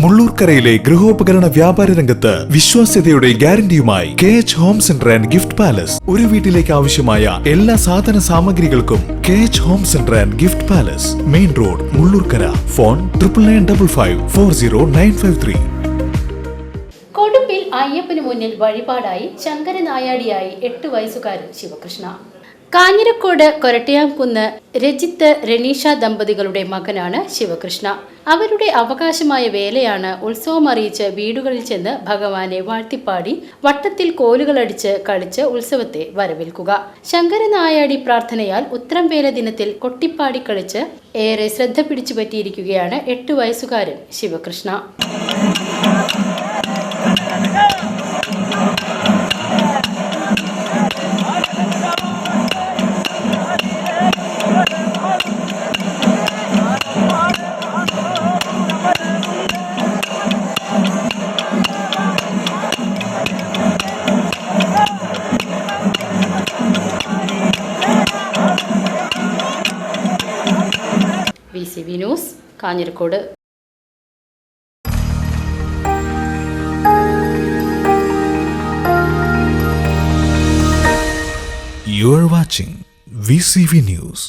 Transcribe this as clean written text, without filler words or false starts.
മുള്ളൂർക്കരയിലെ ഗൃഹോപകരണ വ്യാപാര രംഗത്ത് വിശ്വാസ്യതയുടെ ഗ്യാരണ്ടിയുമായി KH home centre and gift palace. ഒരു വീട്ടിലേക്ക് ആവശ്യമായ എല്ലാ സാധന സാമഗ്രികൾക്കും KH home centre and gift palace, main road, Mullurkara. Phone 9955540953. കൊടുമ്പിൽ അയ്യപ്പന് മുന്നിൽ വഴിപാടായി ശങ്കരനായാടിയായി 8 വയസ്സുകാരൻ ശിവകൃഷ്ണ. കാഞ്ഞിരക്കോട് കൊരട്ടയാംകുന്ന് രജിത്ത് റെനീഷ ദമ്പതികളുടെ മകനാണ് ശിവകൃഷ്ണ. അവരുടെ അവകാശമായ വേലയാണ് ഉത്സവമറിയിച്ച് വീടുകളിൽ ചെന്ന് ഭഗവാനെ വാഴ്ത്തിപ്പാടി വട്ടത്തിൽ കോലുകളടിച്ച് കളിച്ച് ഉത്സവത്തെ വരവേൽക്കുക. ശങ്കരനായാടി പ്രാർത്ഥനയാൽ ഉത്രംവേല ദിനത്തിൽ കൊട്ടിപ്പാടി കളിച്ച് ഏറെ ശ്രദ്ധ പിടിച്ചുപറ്റിയിരിക്കുകയാണ് 8 വയസ്സുകാരൻ Sivakrishna. VCV news, Kanjirakode. You are watching VCV News.